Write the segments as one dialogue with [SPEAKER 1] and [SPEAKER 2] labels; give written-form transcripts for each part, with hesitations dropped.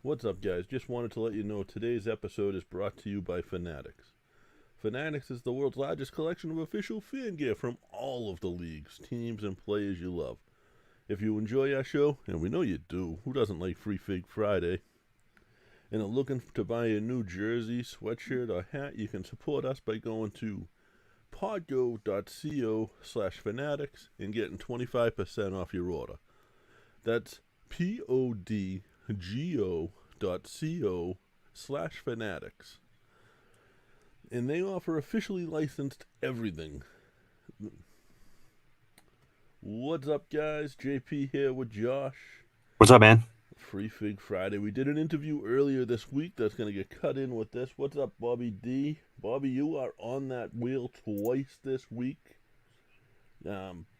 [SPEAKER 1] What's up, guys? Just wanted to let you know today's episode is brought to you by Fanatics. Fanatics is the world's largest collection of official fan gear from all of the leagues, teams, and players you love. If you enjoy our show, and we know you do, who doesn't like Free Fig Friday, and are looking to buy a new jersey, sweatshirt, or hat, you can support us by going to podgo.co/fanatics and getting 25% off your order. That's podgo.co/fanatics. And they offer officially licensed everything. What's up, guys? JP here with Josh.
[SPEAKER 2] What's up, man?
[SPEAKER 1] Free Fig Friday. We did an interview earlier this week that's going to get cut in with this. What's up, Bobby D? Bobby, you are on that wheel twice this week.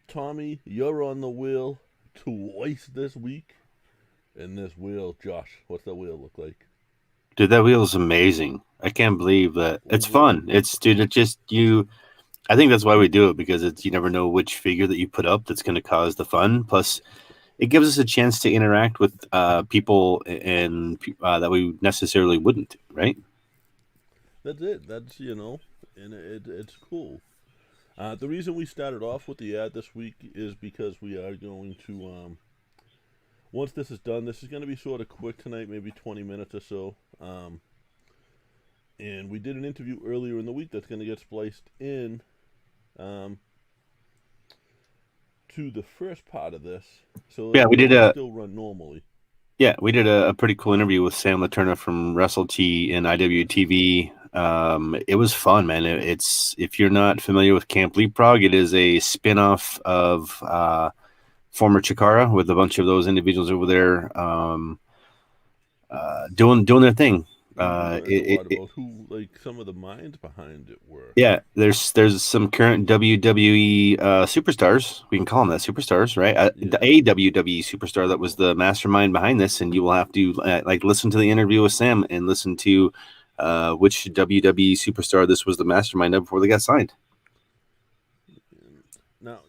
[SPEAKER 1] Tommy, you're on the wheel twice this week. And this wheel, Josh, what's that wheel look like?
[SPEAKER 2] Dude, that wheel is amazing. I can't believe that. It's fun. It just you. I think that's why we do it because it's you never know which figure that you put up that's going to cause the fun. Plus, it gives us a chance to interact with people and that we necessarily wouldn't, right?
[SPEAKER 1] That's it. And it's cool. The reason we started off with the ad this week is because we are going to, once this is done, this is going to be sort of quick tonight, maybe 20 minutes or so. And we did an interview earlier in the week that's going to get spliced in um, to the first part of this. So
[SPEAKER 2] Yeah, we did
[SPEAKER 1] it'll
[SPEAKER 2] a
[SPEAKER 1] still run normally.
[SPEAKER 2] yeah, we did a pretty cool interview with Sam Laterna from Wrestle T and IWTV. It was fun, man. It's if you're not familiar with Camp Leapfrog, it is a spin-off of former Chikara with a bunch of those individuals over there doing their thing.
[SPEAKER 1] We learned a lot
[SPEAKER 2] It
[SPEAKER 1] about who, like, some of the minds behind it were.
[SPEAKER 2] Yeah, there's some current WWE superstars. We can call them that superstars, right?
[SPEAKER 1] Yeah.
[SPEAKER 2] A WWE superstar that was the mastermind behind this, and you will have to like listen to the interview with Sam and listen to which WWE superstar this was the mastermind of before they got signed.
[SPEAKER 1] Now,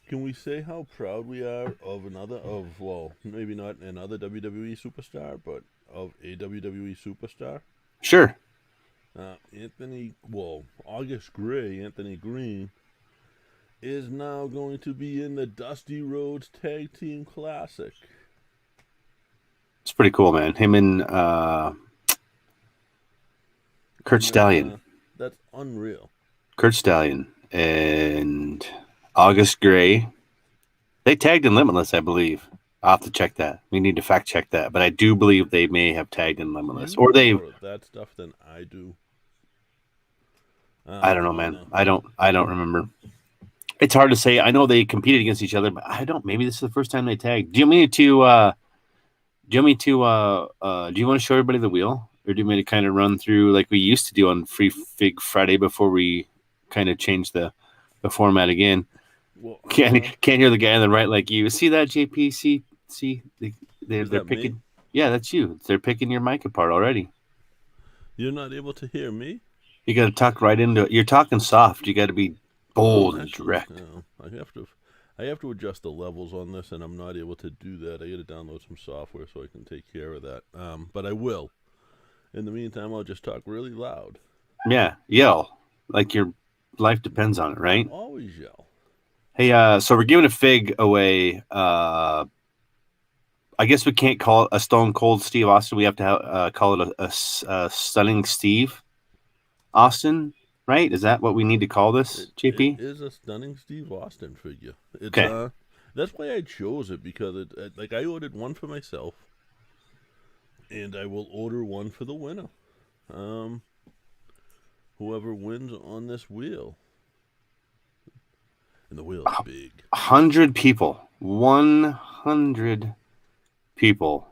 [SPEAKER 1] can we say how proud we are of well, maybe not another WWE superstar, but of a WWE superstar?
[SPEAKER 2] Sure.
[SPEAKER 1] August Gray, Anthony Green, is now going to be in the Dusty Rhodes Tag Team Classic.
[SPEAKER 2] It's pretty cool, man. Him and Kurt Stallion.
[SPEAKER 1] That's unreal.
[SPEAKER 2] Kurt Stallion and August Gray. They tagged in Limitless, I believe. I'll have to check that. We need to fact check that. But I do believe they may have tagged in Limitless.
[SPEAKER 1] You
[SPEAKER 2] Or
[SPEAKER 1] know
[SPEAKER 2] they
[SPEAKER 1] more of that stuff than I do.
[SPEAKER 2] I don't know, man. I don't remember. It's hard to say. I know they competed against each other, but I don't. Maybe this is the first time they tagged. Do you want me to? Do you want me to? Do you want to show everybody the wheel, or do you want me to kind of run through like we used to do on Free Fig Friday before we kind of changed the format again?
[SPEAKER 1] Well,
[SPEAKER 2] Can't hear the guy on the right like you. See that JP? See
[SPEAKER 1] is
[SPEAKER 2] they're
[SPEAKER 1] that
[SPEAKER 2] picking.
[SPEAKER 1] me?
[SPEAKER 2] Yeah, that's you. They're picking your mic apart already.
[SPEAKER 1] You're not able to hear me?
[SPEAKER 2] You got to talk right into it. You're talking soft. You got to be bold and
[SPEAKER 1] Actually,
[SPEAKER 2] direct.
[SPEAKER 1] no. I have to adjust the levels on this, and I'm not able to do that. I got to download some software so I can take care of that. But I will. In the meantime, I'll just talk really loud.
[SPEAKER 2] Yeah, yell like your life depends on it,
[SPEAKER 1] I
[SPEAKER 2] right?
[SPEAKER 1] always yell.
[SPEAKER 2] Hey, so we're giving a fig away. I guess we can't call it a Stone Cold Steve Austin. We have to call it a Stunning Steve Austin, right? Is that what we need to call this,
[SPEAKER 1] It
[SPEAKER 2] JP?
[SPEAKER 1] is a stunning Steve Austin figure. It's
[SPEAKER 2] Okay.
[SPEAKER 1] That's why I chose it, because like, I ordered one for myself, and I will order one for the winner. Um, Whoever wins on this wheel, and the wheel is big.
[SPEAKER 2] 100 people. 100 people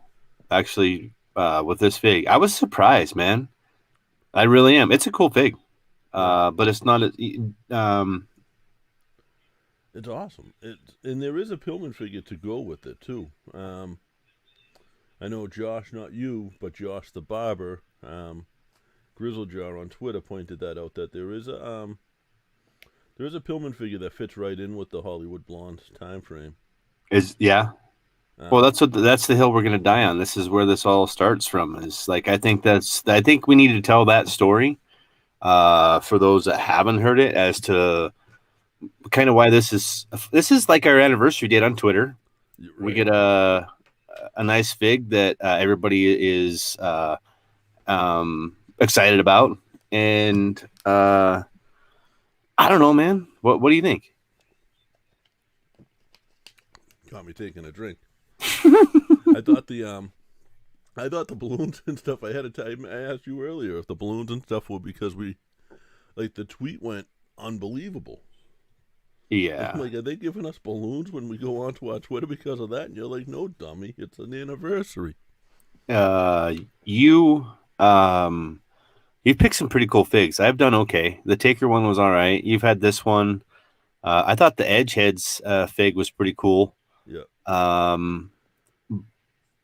[SPEAKER 2] actually with this fig. I was surprised, man. I really am. It's a cool fig. But it's not. Um,
[SPEAKER 1] It's awesome. And there is a Pillman figure to go with it too. I know Josh, not you, but Josh the barber, Grizzlejar on Twitter pointed that out, that there is a Pillman figure that fits right in with the Hollywood Blondes time frame.
[SPEAKER 2] is yeah. Well, that's the hill we're going to die on. This is where this all starts from. Is like I think we need to tell that story for those that haven't heard it as to kind of why this is like our anniversary date on Twitter.
[SPEAKER 1] Right.
[SPEAKER 2] We get a nice fig that everybody is excited about, and I don't know, man. What do you think?
[SPEAKER 1] Got me taking a drink. I thought the balloons and stuff. I asked you earlier if the balloons and stuff were because the tweet went unbelievable.
[SPEAKER 2] Yeah.
[SPEAKER 1] I'm like, are they giving us balloons when we go onto our Twitter because of that? And you're like, no, dummy, it's an anniversary.
[SPEAKER 2] You picked some pretty cool figs. I've done okay. The Taker one was all right. You've had this one. I thought the Edgeheads fig was pretty cool.
[SPEAKER 1] Yeah.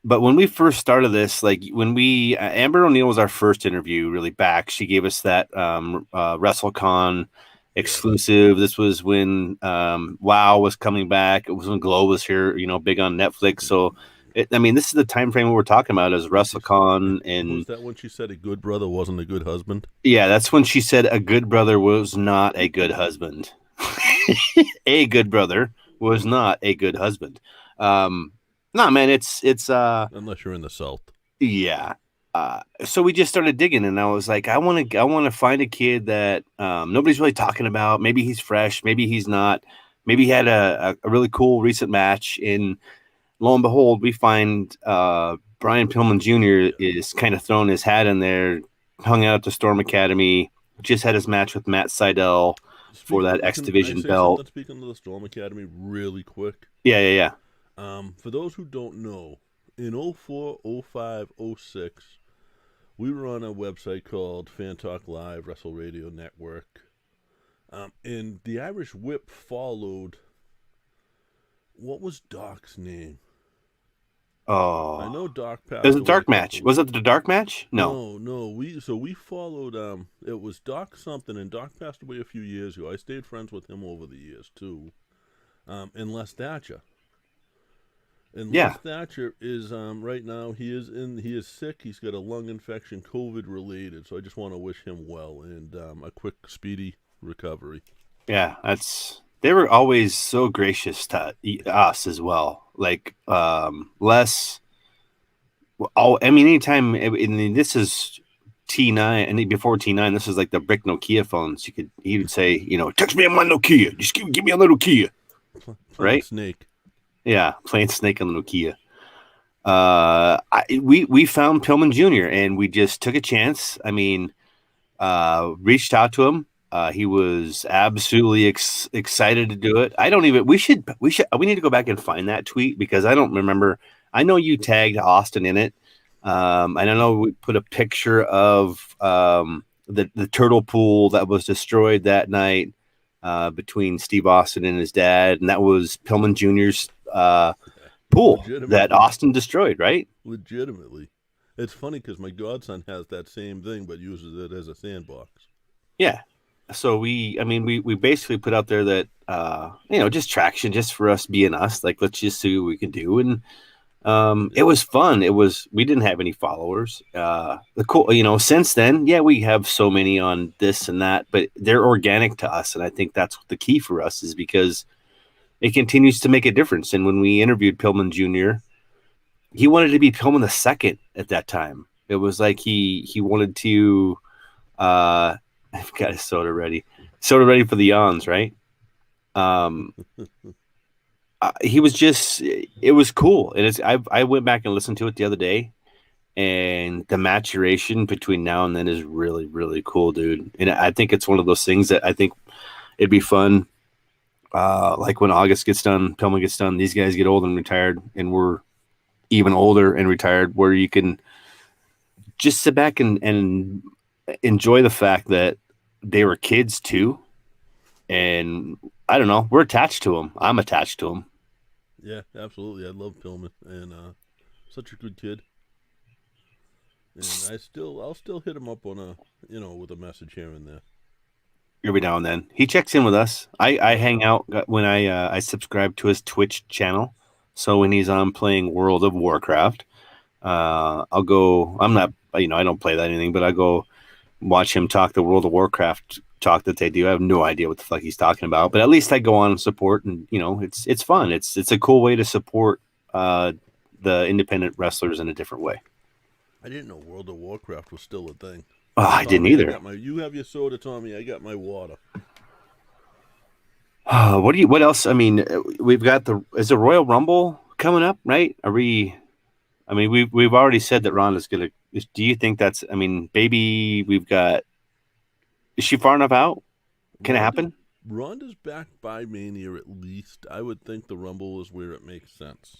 [SPEAKER 2] But when we first started this, like when we Amber O'Neill was our first interview really back. She gave us that WrestleCon exclusive. This was when WoW was coming back. It was when Glow was here, big on Netflix. So, this is the time frame we're talking about as WrestleCon. And
[SPEAKER 1] was that when she said a good brother wasn't a good husband?
[SPEAKER 2] Yeah, that's when she said a good brother was not a good husband. A good brother was not a good husband. No, man, it's
[SPEAKER 1] unless you're in the South.
[SPEAKER 2] Yeah. So we just started digging, and I was like, I want to find a kid that nobody's really talking about. Maybe he's fresh, maybe he's not. Maybe he had a really cool recent match. And lo and behold, we find Brian Pillman Jr. is kind of throwing his hat in there, hung out at the Storm Academy, just had his match with Matt Sydal for that X Division belt.
[SPEAKER 1] Speaking of the Storm Academy really quick.
[SPEAKER 2] Yeah.
[SPEAKER 1] For those who don't know, in 04, 05, 06, we were on a website called Fan Talk Live, Wrestle Radio Network. And the Irish Whip followed. What was Doc's name?
[SPEAKER 2] Oh,
[SPEAKER 1] I know Doc passed.
[SPEAKER 2] It was a dark match. Was it the dark match? No.
[SPEAKER 1] We followed. It was Doc something, and Doc passed away a few years ago. I stayed friends with him over the years too. And Les Thatcher. And Les Thatcher is right now he is sick. He's got a lung infection, COVID related. So I just want to wish him well and a quick, speedy recovery.
[SPEAKER 2] Yeah, they were always so gracious to us as well. Like Les. Anytime. This is T9, and before T9, this is like the brick Nokia phones. He would say, text me on my Nokia. Just give me a little Nokia. Right?
[SPEAKER 1] Snake.
[SPEAKER 2] Yeah, playing Snake on the Nokia. We found Pillman Jr. and we just took a chance. Reached out to him. He was absolutely excited to do it. We need to go back and find that tweet because I don't remember. I know you tagged Austin in it. And I know we put a picture of the turtle pool that was destroyed that night between Steve Austin and his dad, and that was Pillman Jr.'s pool that Austin destroyed, right?
[SPEAKER 1] Legitimately. It's funny because my godson has that same thing but uses it as a sandbox.
[SPEAKER 2] Yeah. So we basically put out there that just traction, just for us being us. Like, let's just see what we can do. And it was fun. We didn't have any followers. Since then, we have so many on this and that, but they're organic to us. And I think that's the key for us is because it continues to make a difference. And when we interviewed Pillman Jr., he wanted to be Pillman the second at that time. It was like he wanted to, I've got his soda ready for the yawns, right? He was it was cool. And I went back and listened to it the other day, and the maturation between now and then is really, really cool, dude. And I think it's one of those things that I think it'd be fun. Like when August gets done, Pillman gets done, these guys get old and retired, and we're even older and retired, where you can just sit back and enjoy the fact that they were kids too. And I don't know, we're attached to them. I'm attached to them.
[SPEAKER 1] Yeah, absolutely. I love Pillman, and such a good kid. And I'll still hit him up on with a message here and there.
[SPEAKER 2] Every now and then he checks in with us. I hang out when I subscribe to his Twitch channel, So when he's on playing World of Warcraft, I'll go. I'm not, I don't play that anything, but I go watch him talk the World of Warcraft talk that they do. I have no idea what the fuck he's talking about, but at least I go on and support, and it's fun. It's a cool way to support the independent wrestlers in a different way.
[SPEAKER 1] I didn't know World of Warcraft was still a thing.
[SPEAKER 2] Oh, I didn't either.
[SPEAKER 1] You have your soda, Tommy. I got my water.
[SPEAKER 2] What else? I mean, we've got is the Royal Rumble coming up, right? We've already said that Ronda's gonna. Do you think that's? I mean, baby, we've got. Is she far enough out? Can it happen?
[SPEAKER 1] Ronda's back by Mania at least. I would think the Rumble is where it makes sense.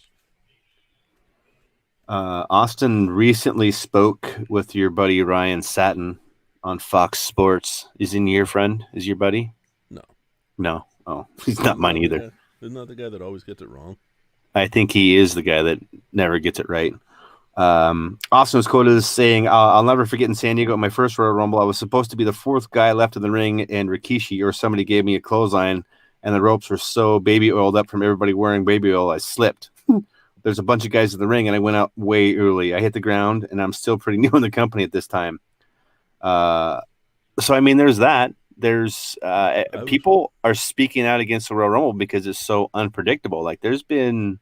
[SPEAKER 2] Austin recently spoke with your buddy Ryan Satin on Fox Sports. Is he your friend? Is your buddy? No. Oh, he's not mine either.
[SPEAKER 1] Isn't that the guy that always gets it wrong?
[SPEAKER 2] I think he is the guy that never gets it right. Austin was quoted as saying, I'll never forget in San Diego at my first Royal Rumble, I was supposed to be the fourth guy left in the ring, and Rikishi or somebody gave me a clothesline, and the ropes were so baby oiled up from everybody wearing baby oil, I slipped. There's a bunch of guys in the ring, and I went out way early. I hit the ground, and I'm still pretty new in the company at this time. So, I mean, there's that. There's people are speaking out against the Royal Rumble because it's so unpredictable. Like there's been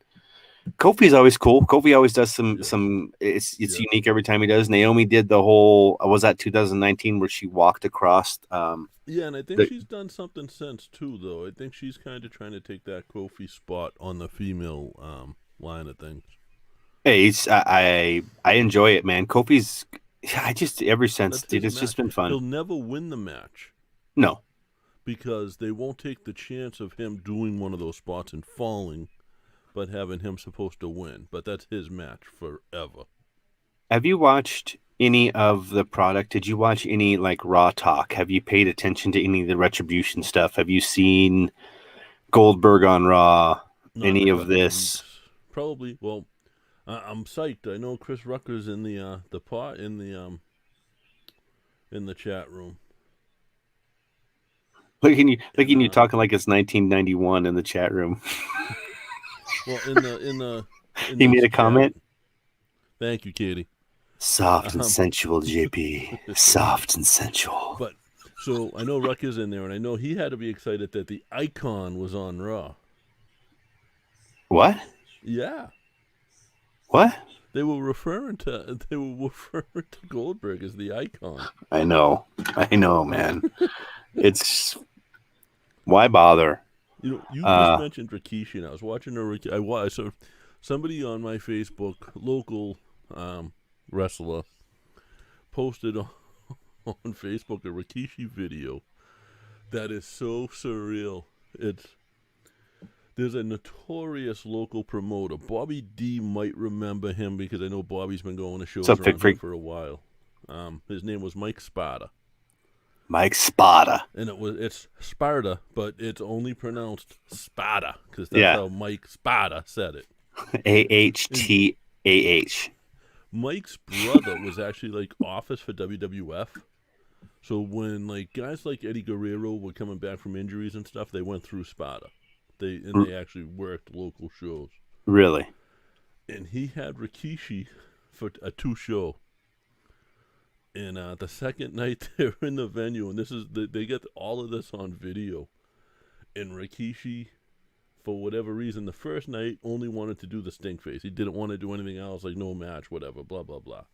[SPEAKER 2] Kofi's always cool. Kofi always does some it's unique every time he does. Naomi did the whole was that 2019 where she walked across
[SPEAKER 1] and I think she's done something since too though. I think she's kind of trying to take that Kofi spot on the female line of things.
[SPEAKER 2] Hey, I enjoy it, man. Kofi's ever since dude, it's just been fun.
[SPEAKER 1] He'll never win the match.
[SPEAKER 2] No.
[SPEAKER 1] Because they won't take the chance of him doing one of those spots and falling, but having him supposed to win. But that's his match forever.
[SPEAKER 2] Have you watched any of the product? Did you watch any like Raw talk? Have you paid attention to any of the Retribution stuff? Have you seen Goldberg on Raw? Any of this?
[SPEAKER 1] Probably. Well, I'm psyched. I know Chris Rucker's in the pot in the chat room.
[SPEAKER 2] Look at you talking like it's 1991 in the chat room.
[SPEAKER 1] Well, in
[SPEAKER 2] he made a comment.
[SPEAKER 1] Thank you, Katie.
[SPEAKER 2] Soft and sensual, JP. Soft and sensual.
[SPEAKER 1] But so I know Rucker's in there, and I know he had to be excited that the Icon was on Raw.
[SPEAKER 2] What?
[SPEAKER 1] Yeah.
[SPEAKER 2] What?
[SPEAKER 1] They were referring to Goldberg as the Icon.
[SPEAKER 2] I know, man. It's why bother?
[SPEAKER 1] You just mentioned Rikishi, and I was watching I saw somebody on my Facebook, local wrestler, posted on Facebook a Rikishi video that is so surreal. There's a notorious local promoter. Bobby D might remember him because I know Bobby's been going to shows around here for a while. His name was Mike Spada.
[SPEAKER 2] Mike Spada.
[SPEAKER 1] And it's Sparta, but it's only pronounced Spada because that's how Mike Spada said it.
[SPEAKER 2] AHTAH.
[SPEAKER 1] Mike's brother was actually like office for WWF. So when like guys like Eddie Guerrero were coming back from injuries and stuff, they went through Spada. They actually worked local shows.
[SPEAKER 2] Really?
[SPEAKER 1] And he had Rikishi for a 2-show. And the second night they were in the venue, and they get all of this on video. And Rikishi, for whatever reason, the first night only wanted to do the stink face. He didn't want to do anything else, like no match, whatever, blah, blah, blah.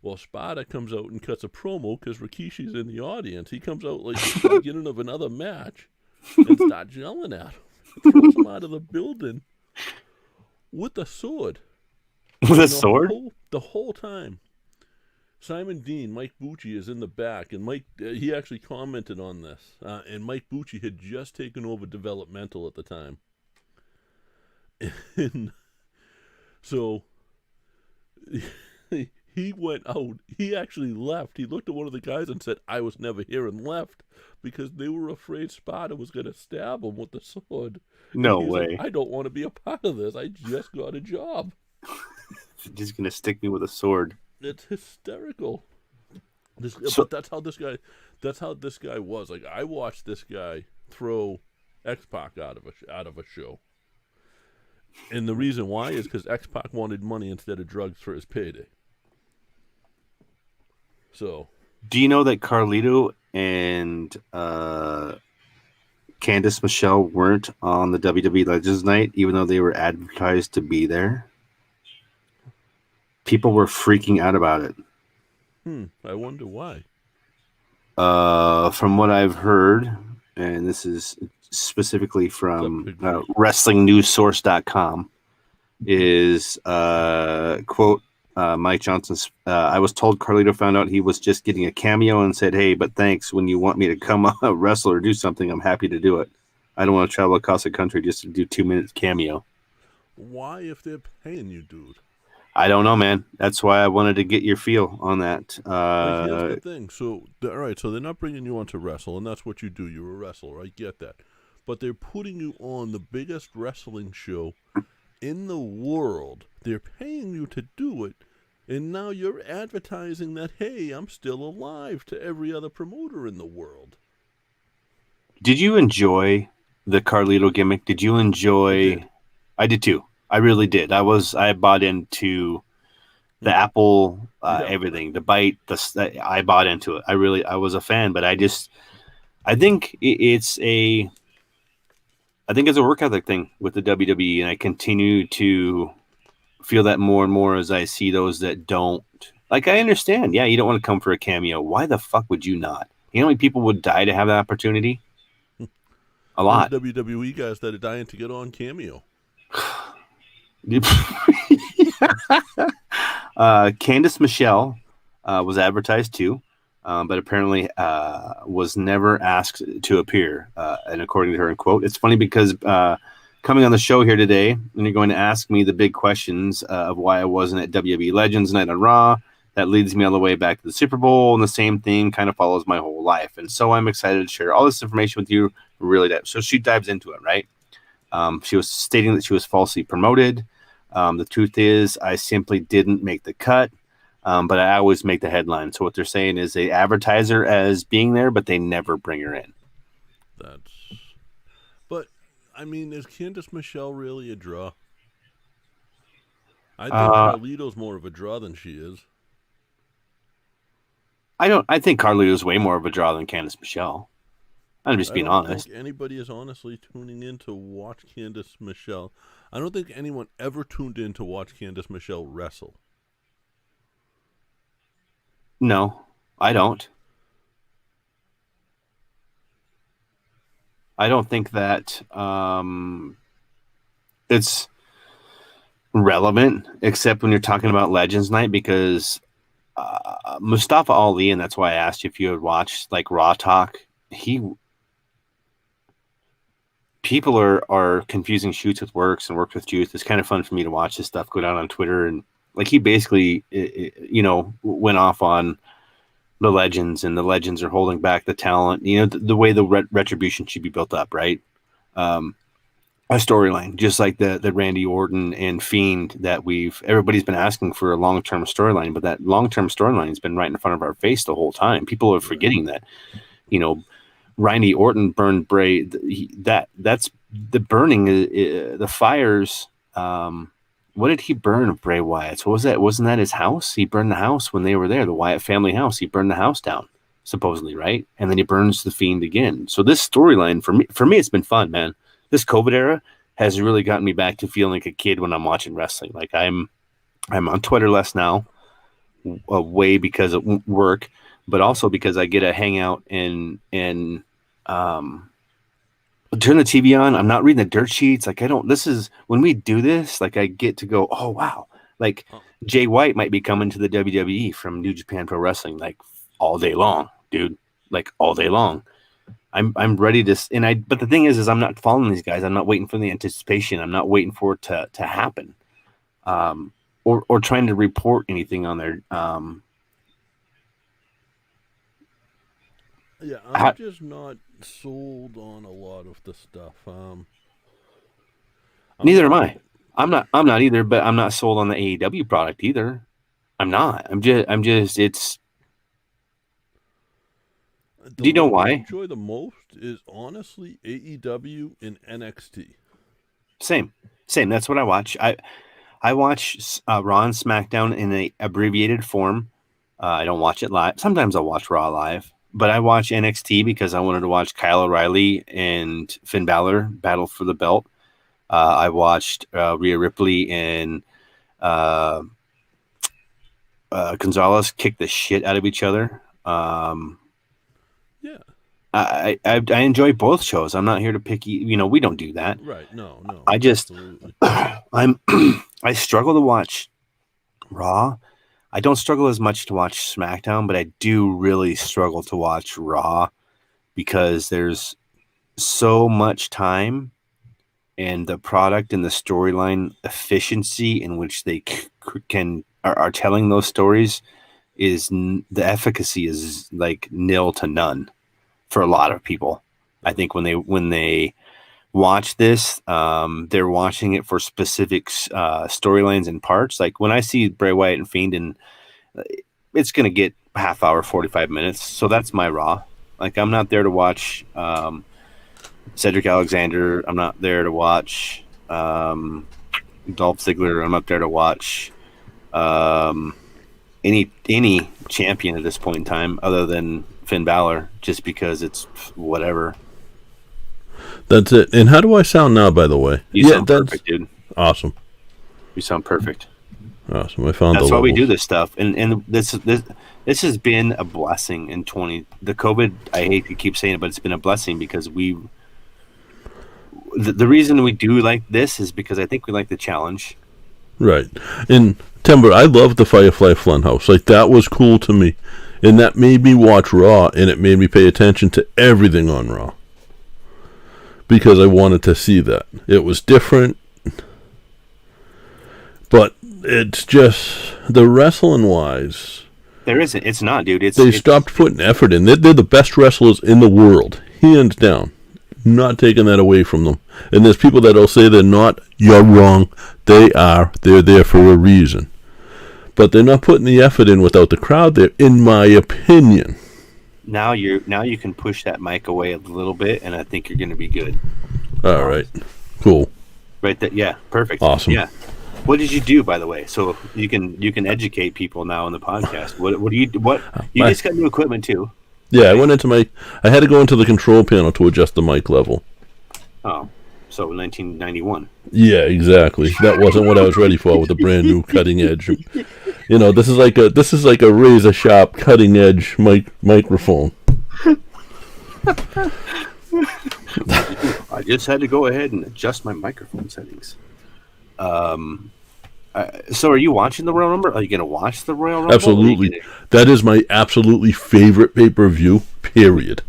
[SPEAKER 1] Well, Spada comes out and cuts a promo because Rikishi's in the audience. He comes out like at the beginning of another match and starts yelling at him. Throws him out of the building with a sword.
[SPEAKER 2] With a sword?
[SPEAKER 1] The whole time. Simon Dean, Mike Bucci is in the back, and Mike he actually commented on this. And Mike Bucci had just taken over developmental at the time. And so he went out. He actually left. He looked at one of the guys and said, "I was never here," and left because they were afraid Spada was going to stab him with the sword.
[SPEAKER 2] No way.
[SPEAKER 1] Like, I don't want to be a part of this. I just got a job.
[SPEAKER 2] He's going to stick me with a sword.
[SPEAKER 1] It's hysterical. But that's how this guy was. Like I watched this guy throw X-Pac out of a show. And the reason why is because X-Pac wanted money instead of drugs for his payday. So,
[SPEAKER 2] Do you know that Carlito and Candice Michelle weren't on the WWE Legends Night, even though they were advertised to be there? People were freaking out about it.
[SPEAKER 1] I wonder why.
[SPEAKER 2] From what I've heard, and this is specifically from
[SPEAKER 1] Big Tree?
[SPEAKER 2] WrestlingNewsSource.com, is quote Mike Johnson's. I was told Carlito found out he was just getting a cameo and said, "Hey, but thanks. When you want me to come wrestle or do something, I'm happy to do it. I don't want to travel across the country just to do 2 minutes cameo."
[SPEAKER 1] Why, if they're paying you, dude?
[SPEAKER 2] I don't know, man. That's why I wanted to get your feel on that.
[SPEAKER 1] Like, here's the thing. So, all right, so they're not bringing you on to wrestle, and that's what you do. You're a wrestler. I get that. But they're putting you on the biggest wrestling show in the world. They're paying you to do it, and now you're advertising that, hey, I'm still alive to every other promoter in the world.
[SPEAKER 2] Did you enjoy the Carlito gimmick? Did you enjoy? I did too. I really did. I bought into the Apple, everything, the bite. I bought into it. I was a fan, but I think it's a work ethic thing with the WWE, and I continue to feel that more and more as I see those that don't. Like, I understand. Yeah, you don't want to come for a cameo. Why the fuck would you not? You know how many people would die to have that opportunity? A lot.
[SPEAKER 1] There's WWE guys that are dying to get on Cameo.
[SPEAKER 2] Candice Michelle was advertised too, but apparently was never asked to appear. And according to her, in quote, it's funny because coming on the show here today, and you're going to ask me the big questions of why I wasn't at WWE Legends Night on Raw. That leads me all the way back to the Super Bowl, and the same thing kind of follows my whole life. And so I'm excited to share all this information with you. Really, so she dives into it, right? She was stating that she was falsely promoted. The truth is, I simply didn't make the cut, but I always make the headline. So what they're saying is they advertise her as being there, but they never bring her in.
[SPEAKER 1] But I mean, is Candice Michelle really a draw? I think Carlito's more of a draw than she is.
[SPEAKER 2] I think Carlito's way more of a draw than Candice Michelle. I'm just being honest.
[SPEAKER 1] I don't think anybody is honestly tuning in to watch Candice Michelle. I don't think anyone ever tuned in to watch Candice Michelle wrestle.
[SPEAKER 2] No, I don't. I don't think that it's relevant, except when you're talking about Legends Night, because Mustafa Ali, and that's why I asked you if you had watched like Raw Talk. People are confusing shoots with works and works with youth. It's kind of fun for me to watch this stuff go down on Twitter, and like he basically, went off on the legends, and the legends are holding back the talent. You know, the way the retribution should be built up, right? A storyline, just like the Randy Orton and Fiend that everybody's been asking for a long-term storyline, but that long-term storyline has been right in front of our face the whole time. People are forgetting that, Randy Orton burned Bray. That's the burning, the fires. What did he burn of Bray Wyatt? So wasn't that his house? He burned the house when they were there, the Wyatt family house. He burned the house down, supposedly, right? And then he burns the Fiend again. So this storyline for me, it's been fun, man. This COVID era has really gotten me back to feeling like a kid when I'm watching wrestling. Like I'm on Twitter less now, way because of work, but also because I get to hang out and turn the TV on. I'm not reading the dirt sheets. Like when we do this, like I get to go, oh wow. Like Jay White might be coming to the WWE from New Japan Pro Wrestling, like all day long, dude, like all day long. I'm ready to, but the thing is I'm not following these guys. I'm not waiting for the anticipation. I'm not waiting for it to happen. Or trying to report anything on their,
[SPEAKER 1] yeah, I'm just not sold on a lot of the stuff.
[SPEAKER 2] Neither am I. I'm not either, but I'm not sold on the AEW product either. I'm not. I'm just it's. Do you know why?
[SPEAKER 1] I enjoy the most is honestly AEW and NXT.
[SPEAKER 2] Same. Same. That's what I watch. I watch Raw and SmackDown in a abbreviated form. I don't watch it live. Sometimes I'll watch Raw live, but I watch NXT because I wanted to watch Kyle O'Reilly and Finn Balor battle for the belt. I watched Rhea Ripley and Gonzalez kick the shit out of each other.
[SPEAKER 1] Yeah.
[SPEAKER 2] I enjoy both shows. I'm not here to pick. We don't do that.
[SPEAKER 1] Right. No.
[SPEAKER 2] I just
[SPEAKER 1] Absolutely.
[SPEAKER 2] I struggle to watch Raw. I don't struggle as much to watch SmackDown, but I do really struggle to watch Raw because there's so much time and the product and the storyline efficiency in which they are telling those stories is the efficacy is like nil to none for a lot of people. I think when they watch this, they're watching it for specific storylines and parts. Like when I see Bray Wyatt and Fiend, and it's going to get half hour, 45 minutes. So that's my Raw. Like I'm not there to watch Cedric Alexander. I'm not there to watch Dolph Ziggler. I'm not there to watch any champion at this point in time other than Finn Balor, just because it's whatever.
[SPEAKER 1] That's it. And how do I sound now, by the way?
[SPEAKER 2] You sound perfect, dude.
[SPEAKER 1] Awesome.
[SPEAKER 2] You sound perfect.
[SPEAKER 1] Awesome. I found
[SPEAKER 2] That's
[SPEAKER 1] the
[SPEAKER 2] why we
[SPEAKER 1] levels.
[SPEAKER 2] do this stuff. And this has been a blessing in the COVID. I hate to keep saying it, but it's been a blessing because the reason we do like this is because I think we like the challenge.
[SPEAKER 1] Right. And Timber, I love the Firefly Funhouse. Like that was cool to me. And that made me watch Raw, and it made me pay attention to everything on Raw. Because I wanted to see that. It was different. But it's just, the wrestling wise,
[SPEAKER 2] There isn't. It's not, dude.
[SPEAKER 1] they stopped putting effort in. They're the best wrestlers in the world. Hands down. Not taking that away from them. And there's people that'll say they're not. You're wrong. They are. They're there for a reason. But they're not putting the effort in without the crowd there, in my opinion.
[SPEAKER 2] Now you can push that mic away a little bit, and I think you're going to be good.
[SPEAKER 1] All right. Cool.
[SPEAKER 2] Right. Yeah. Perfect.
[SPEAKER 1] Awesome.
[SPEAKER 2] Yeah. What did you do, by the way? So you can educate people now on the podcast. What do you just got new equipment too?
[SPEAKER 1] Yeah, I had to go into the control panel to adjust the mic level.
[SPEAKER 2] Oh, so 1991.
[SPEAKER 1] Yeah, exactly. That wasn't what I was ready for with a brand new cutting edge. This is like a razor sharp cutting edge microphone.
[SPEAKER 2] I just had to go ahead and adjust my microphone settings. So are you watching the Royal Rumble? Are you going to watch the Royal Rumble?
[SPEAKER 1] Absolutely. That is my absolutely favorite pay-per-view, period.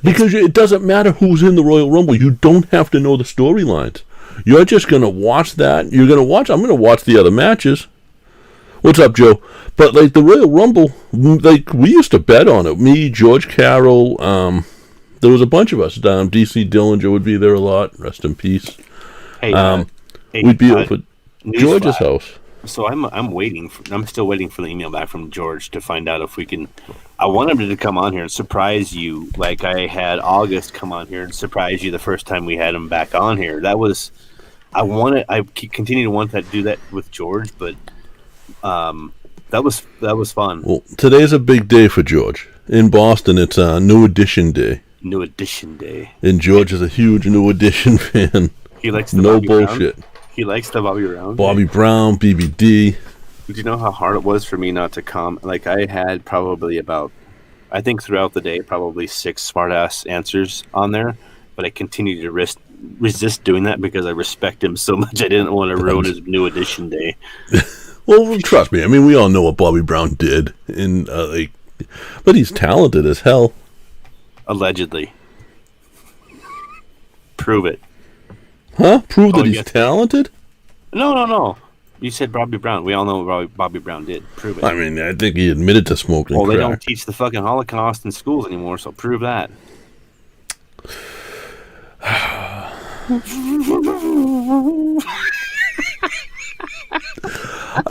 [SPEAKER 1] Because it doesn't matter who's in the Royal Rumble. You don't have to know the storylines. You're just going to watch that. I'm going to watch the other matches. What's up, Joe? But, like, the Royal Rumble, like, we used to bet on it. Me, George Carroll, there was a bunch of us down. D.C. Dillinger would be there a lot. Rest in peace.
[SPEAKER 2] Hey,
[SPEAKER 1] we'd be over at George's house.
[SPEAKER 2] So I'm still waiting for the email back from George to find out if we can. I want him to come on here and surprise you, like I had August come on here and surprise you the first time we had him back on here. I continue to want to do that with George, but that was fun.
[SPEAKER 1] Well, today's a big day for George. In Boston, it's New Edition Day.
[SPEAKER 2] New Edition Day.
[SPEAKER 1] And George is a huge New Edition fan.
[SPEAKER 2] He likes the
[SPEAKER 1] no
[SPEAKER 2] Bobby
[SPEAKER 1] bullshit.
[SPEAKER 2] Brown. He likes the Bobby Brown.
[SPEAKER 1] Bobby Brown, BBD.
[SPEAKER 2] Do you know how hard it was for me not to comment? Like, I had probably I think throughout the day, probably 6 smartass answers on there, but I continued to resist doing that because I respect him so much. I didn't want to ruin his New Edition Day.
[SPEAKER 1] Well, trust me. I mean, we all know what Bobby Brown did, but he's talented as hell.
[SPEAKER 2] Allegedly. Prove it.
[SPEAKER 1] Huh? Prove that he's talented?
[SPEAKER 2] No. You said Bobby Brown. We all know what Bobby Brown did. Prove it.
[SPEAKER 1] I mean, I think he admitted to smoking
[SPEAKER 2] Well, they
[SPEAKER 1] crack.
[SPEAKER 2] don't teach the fucking Holocaust in schools anymore, so prove that.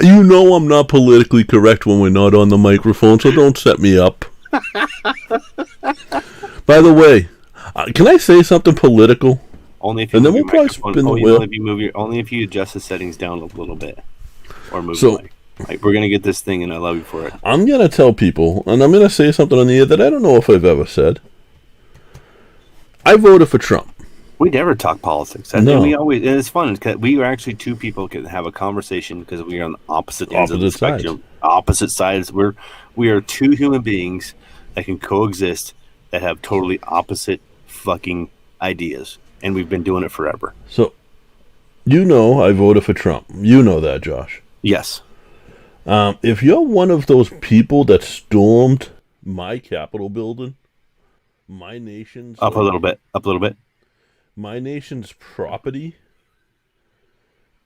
[SPEAKER 1] You know I'm not politically correct when we're not on the microphone, so don't set me up. By the way, can I say something political?
[SPEAKER 2] Only if you
[SPEAKER 1] And then
[SPEAKER 2] move your
[SPEAKER 1] we'll probably
[SPEAKER 2] microphone.
[SPEAKER 1] spin the
[SPEAKER 2] Oh, you
[SPEAKER 1] wheel.
[SPEAKER 2] only if you move only if you
[SPEAKER 1] Then we'll
[SPEAKER 2] move your
[SPEAKER 1] probably
[SPEAKER 2] microphone.
[SPEAKER 1] spin the
[SPEAKER 2] Oh,
[SPEAKER 1] wheel.
[SPEAKER 2] only if you adjust the settings down a little bit or move your
[SPEAKER 1] So
[SPEAKER 2] mic. Like, we're gonna get this thing, and I love you for it.
[SPEAKER 1] I'm going to tell people, and I'm going to say something on the air that I don't know if I've ever said. I voted for Trump.
[SPEAKER 2] We never talk politics. And
[SPEAKER 1] No.
[SPEAKER 2] we always, and it's fun because we are actually two people can have a conversation because we are on opposite ends of the
[SPEAKER 1] Opposite sides.
[SPEAKER 2] spectrum, opposite sides. We are two human beings that can coexist that have totally opposite fucking ideas, and we've been doing it forever.
[SPEAKER 1] So, you know I voted for Trump. You know that, Josh.
[SPEAKER 2] Yes.
[SPEAKER 1] If you're one of those people that stormed my Capitol building, my nation's
[SPEAKER 2] Up a little bit.
[SPEAKER 1] my nation's property,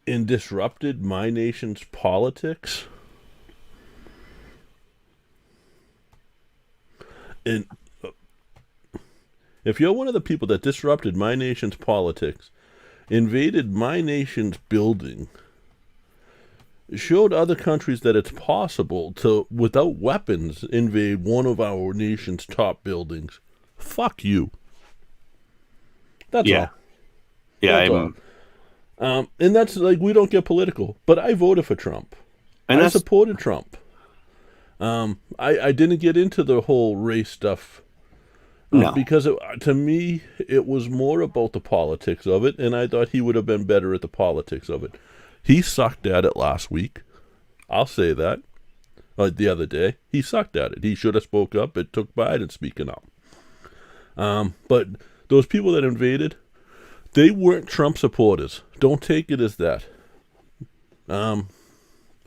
[SPEAKER 1] and disrupted my nation's politics, and if you're one of the people that disrupted my nation's politics, invaded my nation's building, showed other countries that it's possible to, without weapons, invade one of our nation's top buildings, fuck you. That's
[SPEAKER 2] Yeah.
[SPEAKER 1] all.
[SPEAKER 2] Yeah.
[SPEAKER 1] That's all. And that's like, we don't get political, but I voted for Trump.
[SPEAKER 2] And
[SPEAKER 1] I
[SPEAKER 2] that's
[SPEAKER 1] supported Trump. I didn't get into the whole race stuff
[SPEAKER 2] no.
[SPEAKER 1] because to me it was more about the politics of it, and I thought he would have been better at the politics of it. He sucked at it last week. I'll say that. The other day, he sucked at it. He should have spoke up. It took Biden speaking up. But those people that invaded, they weren't Trump supporters. Don't take it as that.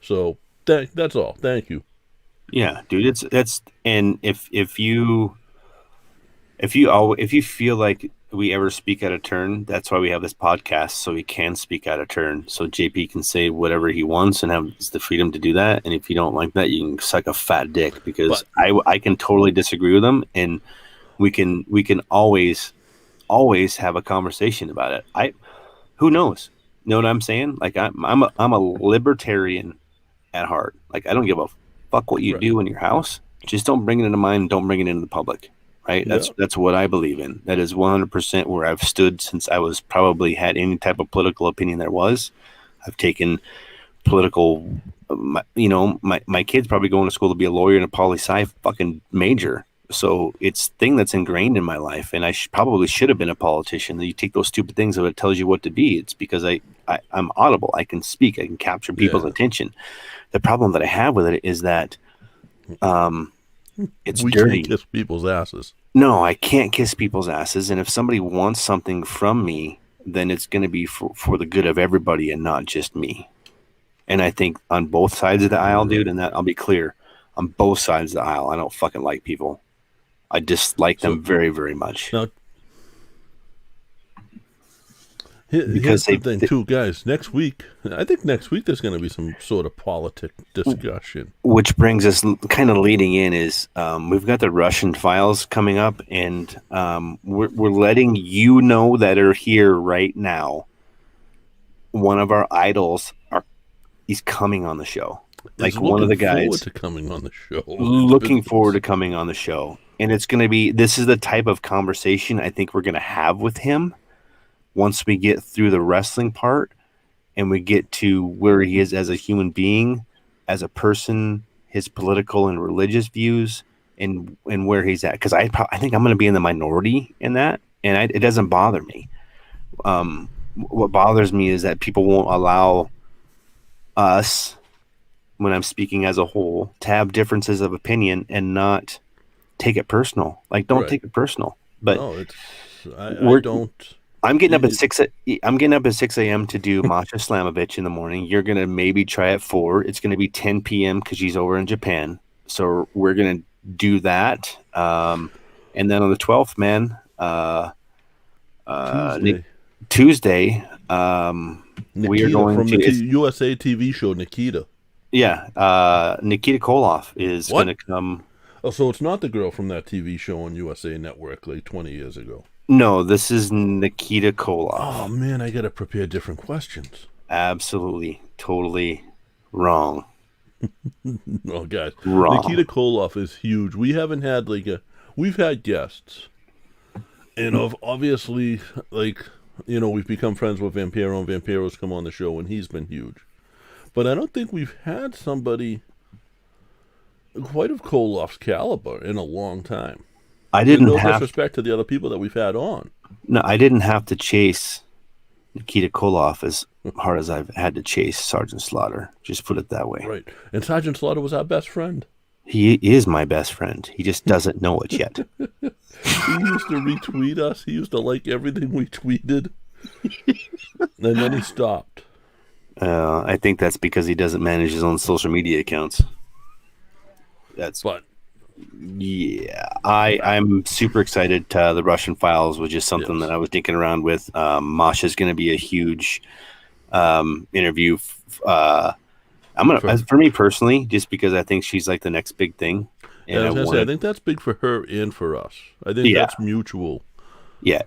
[SPEAKER 1] So that's all. Thank you.
[SPEAKER 2] Yeah, dude. That's and if you feel like we ever speak out of turn, that's why we have this podcast, so we can speak out of turn. So JP can say whatever he wants and has the freedom to do that. And if you don't like that, you can suck a fat dick, because I can totally disagree with him, and we can always have a conversation about it. Who knows? You know what I'm saying? Like I'm a libertarian at heart. Like, I don't give a fuck what you do in your house. Just don't bring it into mine. Don't bring it into the public. Right? That's what I believe in. That is 100% where I've stood since I was probably had any type of political opinion there was. I've taken political, my kid's probably going to school to be a lawyer and a poli-sci fucking major. So it's thing that's ingrained in my life, and I probably should have been a politician. You take those stupid things that it tells you what to be. It's because I'm audible. I can speak. I can capture people's attention. The problem that I have with it is that it's dirty.
[SPEAKER 1] Can't kiss people's asses.
[SPEAKER 2] No, I can't kiss people's asses. And if somebody wants something from me, then it's going to be for the good of everybody and not just me. And I think on both sides of the aisle, dude, and that I'll be clear, on both sides of the aisle, I don't fucking like people. I dislike them very, very much.
[SPEAKER 1] Now, here's the thing, too, guys. I think next week there's going to be some sort of politic discussion.
[SPEAKER 2] Which brings us kind of leading in is we've got the Russian files coming up, and we're letting you know that are here right now. One of our idols he's coming on the show. Like one of the guys
[SPEAKER 1] to coming on the show.
[SPEAKER 2] Looking forward to coming on the show. And it's going to be, this is the type of conversation I think we're going to have with him once we get through the wrestling part and we get to where he is as a human being, as a person, his political and religious views, and where he's at. Because I think I'm going to be in the minority in that, and it doesn't bother me. What bothers me is that people won't allow us, when I'm speaking as a whole, to have differences of opinion and not take it personal. Like, don't take it personal. But
[SPEAKER 1] no, I don't.
[SPEAKER 2] I'm getting up at 6 a.m. to do Masha Slamovich in the morning. You're gonna maybe try at 4. It's gonna be 10 p.m. because she's over in Japan. So we're gonna do that. And then on the 12th, man, Tuesday, we are going
[SPEAKER 1] from
[SPEAKER 2] to
[SPEAKER 1] the USA TV show Nikita.
[SPEAKER 2] Yeah, Nikita Koloff is going to come.
[SPEAKER 1] Oh, so it's not the girl from that TV show on USA Network like 20 years ago.
[SPEAKER 2] No, this is Nikita Koloff.
[SPEAKER 1] Oh, man, I got to prepare different questions.
[SPEAKER 2] Absolutely, totally wrong.
[SPEAKER 1] Oh, guys.
[SPEAKER 2] Wrong.
[SPEAKER 1] Nikita Koloff is huge. We haven't had we've had guests. And obviously, we've become friends with Vampiro, and Vampiro's come on the show, and he's been huge. But I don't think we've had somebody quite of Koloff's caliber in a long time.
[SPEAKER 2] I didn't
[SPEAKER 1] no
[SPEAKER 2] have
[SPEAKER 1] disrespect to the other people that we've had on.
[SPEAKER 2] no, I didn't have to chase Nikita Koloff as hard as I've had to chase Sergeant Slaughter. Just put it that way.
[SPEAKER 1] Right. And Sergeant Slaughter was our best friend.
[SPEAKER 2] He is my best friend. He just doesn't know it yet.
[SPEAKER 1] He used to retweet us. He used to like everything we tweeted. And then he stopped.
[SPEAKER 2] I think that's because he doesn't manage his own social media accounts.
[SPEAKER 1] But
[SPEAKER 2] yeah, I'm super excited. The Russian Files was just something that I was dinking around with. Masha's going to be a huge interview. For me personally, just because I think she's like the next big thing. And
[SPEAKER 1] I think that's big for her and for us. I think that's mutual.
[SPEAKER 2] Yeah,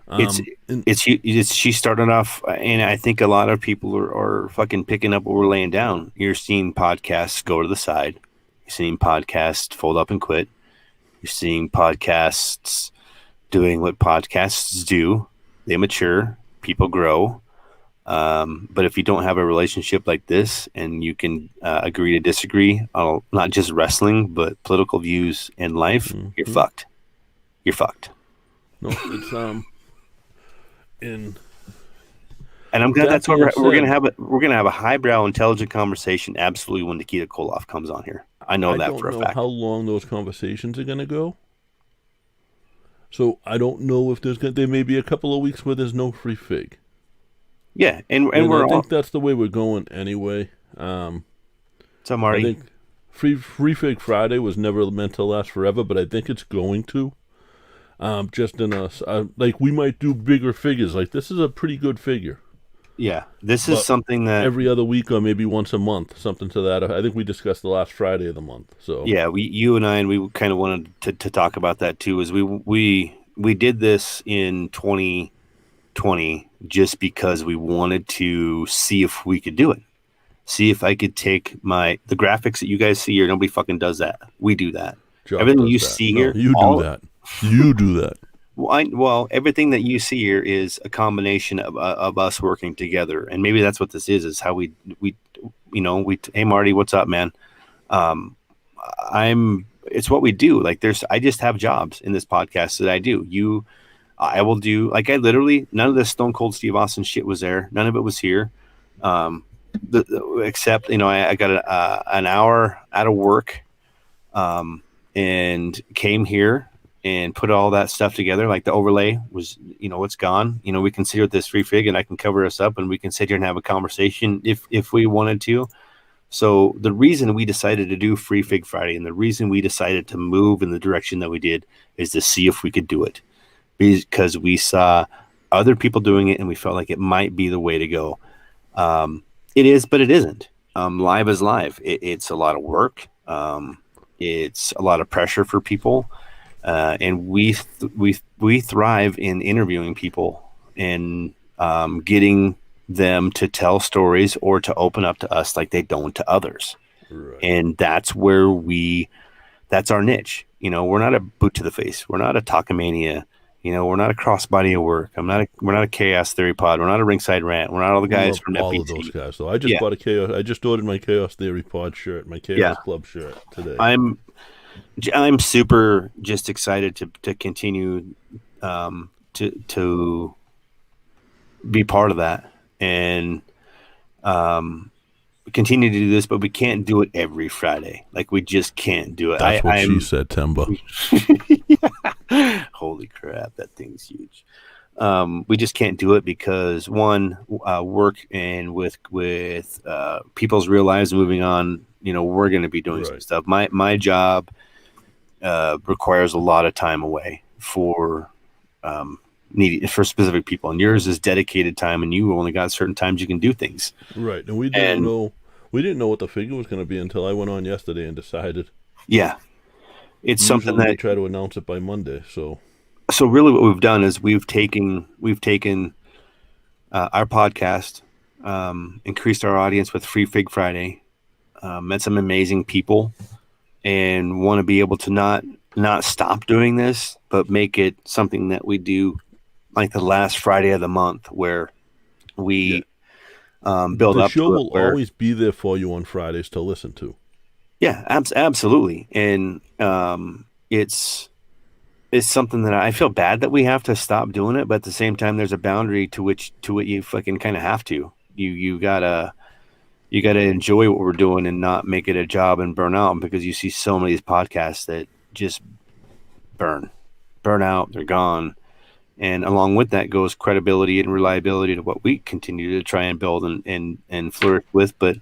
[SPEAKER 2] she started off, and I think a lot of people are fucking picking up what we're laying down. You're seeing podcasts go to the side. You're seeing podcasts fold up and quit. You're seeing podcasts doing what podcasts do. They mature. People grow. But if you don't have a relationship like this and you can agree to disagree on not just wrestling, but political views in life, you're fucked. You're fucked.
[SPEAKER 1] No, it's
[SPEAKER 2] and I'm glad that's what we're gonna have. We're gonna have a highbrow, intelligent conversation. Absolutely, when Nikita Koloff comes on here, I know that for a fact. I don't know
[SPEAKER 1] how long those conversations are gonna go. So I don't know if there may be a couple of weeks where there's no free fig.
[SPEAKER 2] Yeah, and
[SPEAKER 1] I think that's the way we're going anyway.
[SPEAKER 2] So Marty,
[SPEAKER 1] I think free fig Friday was never meant to last forever, but I think it's going to. Just in us, like we might do bigger figures. Like this is a pretty good figure.
[SPEAKER 2] Yeah, this is something that
[SPEAKER 1] every other week or maybe once a month, something to that. I think we discussed the last Friday of the month. So
[SPEAKER 2] yeah, you and I we kind of wanted to talk about that too. Is we did this in 2020 just because we wanted to see if we could do it. See if I could take the graphics that you guys see here. Nobody fucking does that. We do that.
[SPEAKER 1] Josh
[SPEAKER 2] Everything you see here,
[SPEAKER 1] you do that. You do that.
[SPEAKER 2] Well, everything that you see here is a combination of us working together, and maybe that's what this is how we hey Marty, what's up, man? It's what we do. Like I just have jobs in this podcast that I do. I will do, like, I literally, none of this Stone Cold Steve Austin shit was there. None of it was here. Except, I got an hour out of work, and came here and put all that stuff together. Like the overlay was, it's gone. We can sit with this free fig and I can cover us up and we can sit here and have a conversation if we wanted to. So the reason we decided to do Free Fig Friday and the reason we decided to move in the direction that we did is to see if we could do it, because we saw other people doing it and we felt like it might be the way to go. It is, but it isn't. Live is live. It's a lot of work. It's a lot of pressure for people. And we thrive in interviewing people and getting them to tell stories or to open up to us like they don't to others.
[SPEAKER 1] Right.
[SPEAKER 2] And that's where that's our niche. We're not a boot to the face. We're not a Talkamania. We're not a crossbody of work. We're not a Chaos Theory pod. We're not a Ringside Rant. We're not all the guys from
[SPEAKER 1] all
[SPEAKER 2] FBT.
[SPEAKER 1] of those guys. So I just bought I just ordered my Chaos Theory pod shirt, my Chaos Club shirt today.
[SPEAKER 2] I'm super just excited to continue to be part of that and continue to do this, but we can't do it every Friday. Like we just can't do it.
[SPEAKER 1] That's what she said, Temba.
[SPEAKER 2] Holy crap, that thing's huge. We just can't do it because one, work and with people's real lives moving on, we're going to be doing some stuff. My job requires a lot of time away for specific people, and yours is dedicated time, and you only got certain times you can do things.
[SPEAKER 1] Right, and we didn't know what the figure was going to be until I went on yesterday and decided.
[SPEAKER 2] Yeah, it's something that
[SPEAKER 1] we try to announce it by Monday. So
[SPEAKER 2] really, what we've done is we've taken our podcast, increased our audience with Free Fig Friday, met some amazing people, and want to be able to not stop doing this, but make it something that we do like the last Friday of the month where we build
[SPEAKER 1] The
[SPEAKER 2] up
[SPEAKER 1] show
[SPEAKER 2] to it.
[SPEAKER 1] will always be there for you on Fridays to listen to.
[SPEAKER 2] Yeah, absolutely. And it's something that I feel bad that we have to stop doing it, but at the same time, there's a boundary to what you fucking kind of have to. You gotta enjoy what we're doing and not make it a job and burn out, because you see so many of these podcasts that just burn out, they're gone. And along with that goes credibility and reliability to what we continue to try and build and flourish with. But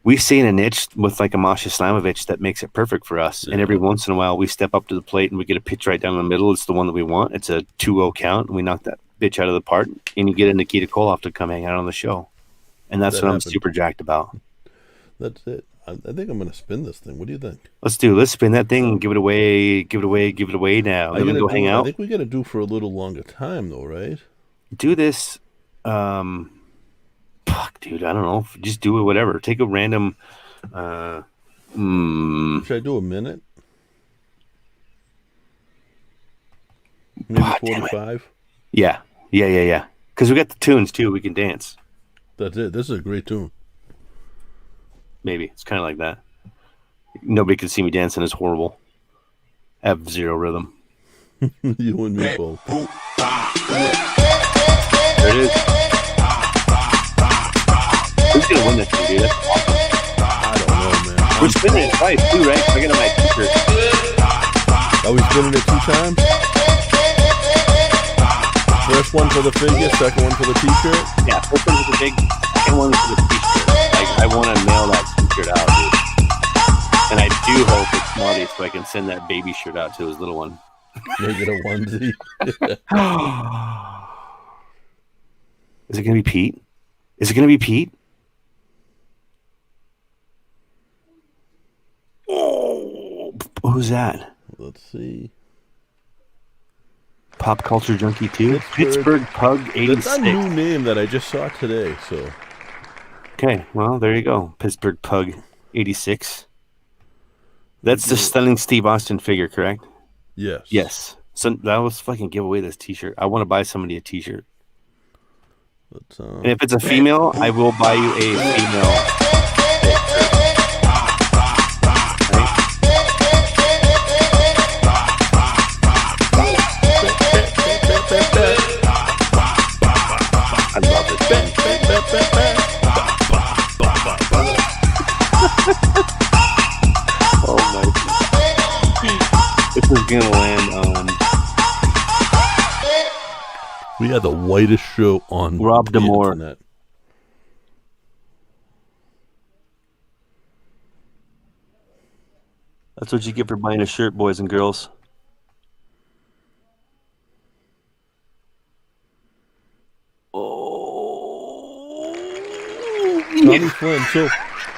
[SPEAKER 2] we see in a niche with like a Masha Slamovich that makes it perfect for us. Yeah. And every once in a while we step up to the plate and we get a pitch right down the middle. It's the one that we want. It's a 2-0 count, and we knock that bitch out of the park, and you get a Nikita Koloff to come hang out on the show. And that's what I'm super jacked about.
[SPEAKER 1] That's it. I think I'm going to spin this thing. What do you think?
[SPEAKER 2] Let's spin that thing and give it away now. Then we go hang out.
[SPEAKER 1] I think we got to do for a little longer time though, right?
[SPEAKER 2] Do this. Fuck, dude. I don't know. Just do it, whatever. Take a random.
[SPEAKER 1] Should I do a minute? Maybe 45?
[SPEAKER 2] Yeah. Because we got the tunes too. We can dance.
[SPEAKER 1] That's it. This is a great tune.
[SPEAKER 2] Maybe. It's kind of like that. Nobody can see me dancing. It's horrible. I have zero rhythm.
[SPEAKER 1] You and me both.
[SPEAKER 2] There it is. Who's going to win this thing, dude? That's awesome.
[SPEAKER 1] I don't know, man.
[SPEAKER 2] We're spinning it twice, too, right? I got my t-shirt.
[SPEAKER 1] Are we spinning it 2 times? First one for the figure, second one for the t-shirt?
[SPEAKER 2] Yeah, first one for the big, second one for the t-shirt. I want to mail that t-shirt out, dude. And I do hope it's Marty so I can send that baby shirt out to his little one.
[SPEAKER 1] Make it a onesie.
[SPEAKER 2] Is it going to be Pete? Is it going to be Pete? Oh, who's that?
[SPEAKER 1] Let's see.
[SPEAKER 2] Pop Culture Junkie 2? Pittsburgh Pug 86.
[SPEAKER 1] That's a new name that I just saw today, so...
[SPEAKER 2] Okay, well, there you go. Pittsburgh Pug 86. That's the stunning Steve Austin figure, correct?
[SPEAKER 1] Yes.
[SPEAKER 2] So that was fucking give away this t-shirt. I want to buy somebody a t-shirt. And if it's a female, I will buy you a female. I love it. Oh my God. This is gonna land on.
[SPEAKER 1] We had the whitest show on
[SPEAKER 2] Rob
[SPEAKER 1] the
[SPEAKER 2] D'Amore.
[SPEAKER 1] internet.
[SPEAKER 2] That's what you get for buying a shirt, boys and girls.
[SPEAKER 1] Tommy Flynn.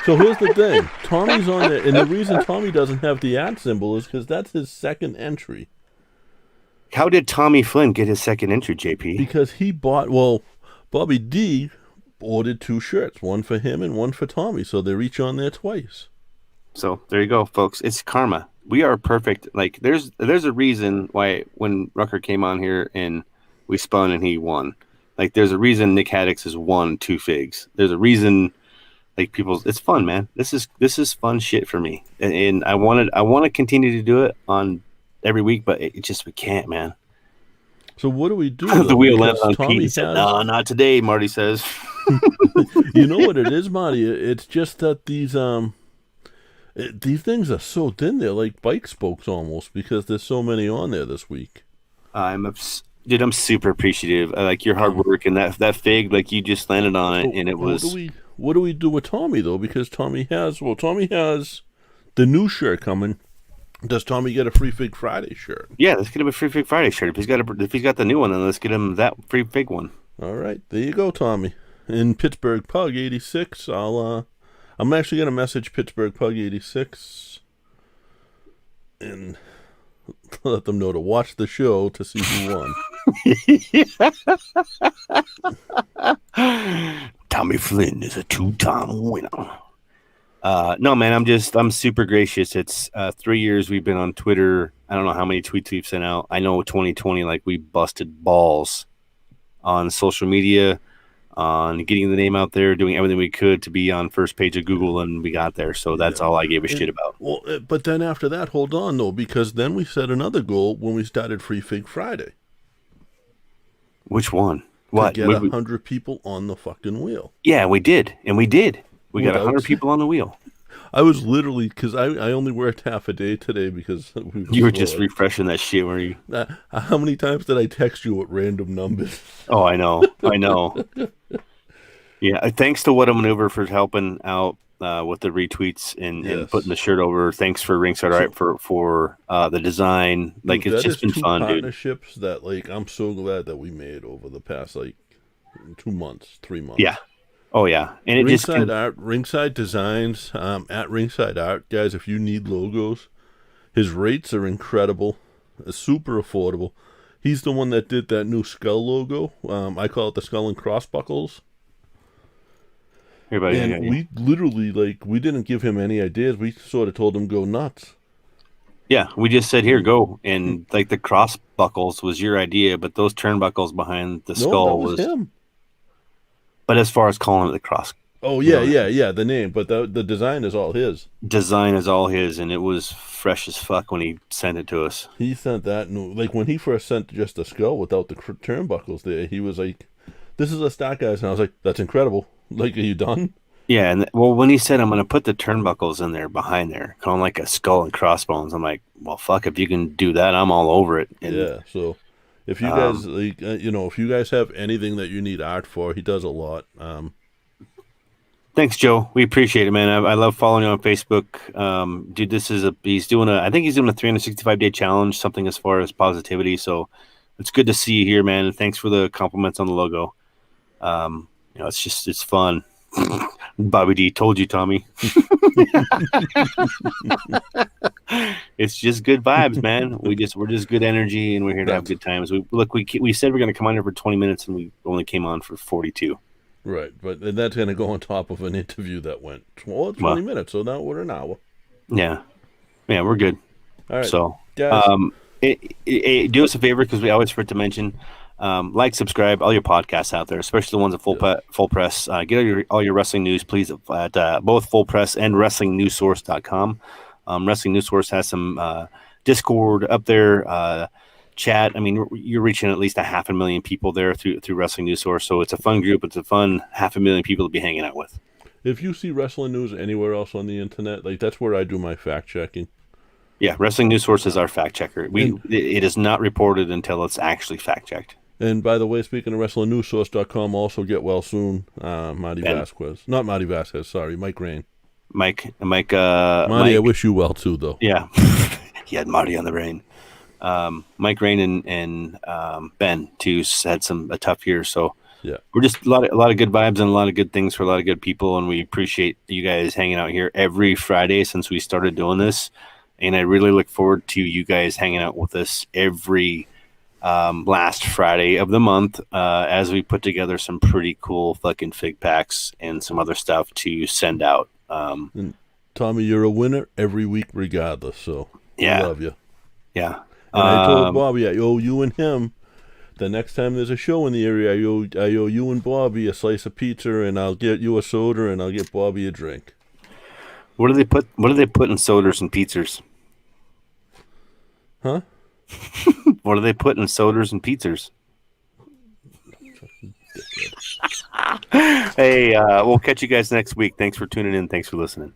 [SPEAKER 1] So here's the thing. Tommy's on there, and the reason Tommy doesn't have the @ symbol is because that's his second entry.
[SPEAKER 2] How did Tommy Flynn get his second entry, JP?
[SPEAKER 1] Because he bought, Bobby D ordered 2 shirts, one for him and one for Tommy, so they're each on there twice.
[SPEAKER 2] So there you go, folks. It's karma. We are perfect. Like there's a reason why when Rucker came on here and we spun and he won. Like there's a reason Nick Haddix has won 2 figs. There's a reason. Like it's fun, man. This is fun shit for me, and I want to continue to do it on every week, but we can't, man.
[SPEAKER 1] So what do we do?
[SPEAKER 2] The wheel lands on Pete. No, not today, Marty says.
[SPEAKER 1] You know what it is, Marty? It's just that these things are so thin. They're like bike spokes almost because there's so many on there this week.
[SPEAKER 2] Dude, I'm super appreciative. I like your hard work and that fig. Like you just landed on it, and it was.
[SPEAKER 1] What do we do with Tommy though? Because Tommy has the new shirt coming. Does Tommy get a free Fig Friday shirt?
[SPEAKER 2] Yeah, let's get him a free Fig Friday shirt. If he's got the new one, then let's get him that free Fig one.
[SPEAKER 1] All right, there you go, Tommy. In Pittsburgh Pug 86, I'm actually gonna message Pittsburgh Pug 86 and let them know to watch the show to see who
[SPEAKER 2] won. Tommy Flynn is a 2-time winner. No, man, I'm super gracious. It's 3 years we've been on Twitter. I don't know how many tweets we've sent out. I know 2020, like we busted balls on social media, on getting the name out there, doing everything we could to be on first page of Google, and we got there. So that's all I gave a shit about.
[SPEAKER 1] Well, but then after that, hold on though, because then we set another goal when we started Free Fig Friday.
[SPEAKER 2] Which one? What?
[SPEAKER 1] To get 100 people on the fucking wheel.
[SPEAKER 2] Yeah, we did, and we did. We got 100 people on the wheel.
[SPEAKER 1] I was literally, because I only worked half a day today because
[SPEAKER 2] you were just refreshing that shit, were you?
[SPEAKER 1] How many times did I text you at random numbers?
[SPEAKER 2] Oh, I know. Yeah, thanks to What a Maneuver for helping out with the retweets and putting the shirt over. Thanks for Ringside Art for the design. Like, dude, it's just been fun, dude.
[SPEAKER 1] Partnerships that, like, I'm so glad that we made over the past, like, 2 months, 3 months.
[SPEAKER 2] Yeah. Oh, yeah. And it
[SPEAKER 1] Ringside Art, Ringside Designs, at Ringside Art, guys, if you need logos, his rates are incredible, super affordable. He's the one that did that new skull logo. I call it the Skull and Cross Buckles. And we literally, like, we didn't give him any ideas. We sort of told him go nuts.
[SPEAKER 2] Yeah, we just said, here, go. And, like, the cross buckles was your idea, but those turnbuckles behind the skull was
[SPEAKER 1] him.
[SPEAKER 2] But as far as calling it the cross.
[SPEAKER 1] Oh, yeah, the name. But the design is all his.
[SPEAKER 2] Design is all his, and it was fresh as fuck when he sent it to us.
[SPEAKER 1] He sent that. Like, when he first sent just the skull without the turnbuckles there, he was like, this is a stock, guys. And I was like, that's incredible. Like, are you done?
[SPEAKER 2] Yeah, and when he said, I'm going to put the turnbuckles in there behind there, kind of like a skull and crossbones, I'm like, well, fuck, if you can do that, I'm all over it. And,
[SPEAKER 1] yeah, so if you guys, like, if you guys have anything that you need art for, he does a lot.
[SPEAKER 2] Thanks, Joe. We appreciate it, man. I love following you on Facebook. Dude, he's doing a 365-day challenge, something as far as positivity. So it's good to see you here, man. And thanks for the compliments on the logo. It's fun. Bobby D told you, Tommy. It's just good vibes, man. We're just good energy, and we're here to have good times. We said we're going to come on here for 20 minutes, and we only came on for 42.
[SPEAKER 1] Right, but that's going to go on top of an interview that went 20 minutes, so now we're an hour.
[SPEAKER 2] Yeah, we're good.
[SPEAKER 1] All right,
[SPEAKER 2] so
[SPEAKER 1] guys,
[SPEAKER 2] do us a favor, because we always forget to mention. Like, subscribe, all your podcasts out there, especially the ones at Full Press. Get all your wrestling news, please, at both Full Press and WrestlingNewsSource.com. Wrestling News Source has some Discord up there, chat. I mean, you're reaching at least 500,000 people there through Wrestling News Source, so it's a fun group. It's a fun 500,000 people to be hanging out with.
[SPEAKER 1] If you see wrestling news anywhere else on the internet, like, that's where I do my fact checking.
[SPEAKER 2] Yeah, Wrestling News Source is our fact checker. It is not reported until it's actually fact checked.
[SPEAKER 1] And by the way, speaking of WrestlingNewsSource.com, also get well soon. Marty Vasquez. Not Marty Vasquez, sorry. Mike Rain.
[SPEAKER 2] Marty,
[SPEAKER 1] I wish you well too, though.
[SPEAKER 2] Yeah. He had Marty on the Rain. Mike Rain and Ben, too, had a tough year. So
[SPEAKER 1] yeah,
[SPEAKER 2] we're just a lot of good vibes and a lot of good things for a lot of good people. And we appreciate you guys hanging out here every Friday since we started doing this. And I really look forward to you guys hanging out with us every last Friday of the month as we put together some pretty cool fucking fig packs and some other stuff to send out.
[SPEAKER 1] And Tommy, you're a winner every week regardless, so I love you.
[SPEAKER 2] Yeah.
[SPEAKER 1] And I told Bobby I owe you and him, the next time there's a show in the area, I owe you and Bobby a slice of pizza, and I'll get you a soda, and I'll get Bobby a drink.
[SPEAKER 2] What do they put in sodas and pizzas?
[SPEAKER 1] Huh?
[SPEAKER 2] What do they put in sodas and pizzas? Hey, we'll catch you guys next week. Thanks for tuning in. Thanks for listening.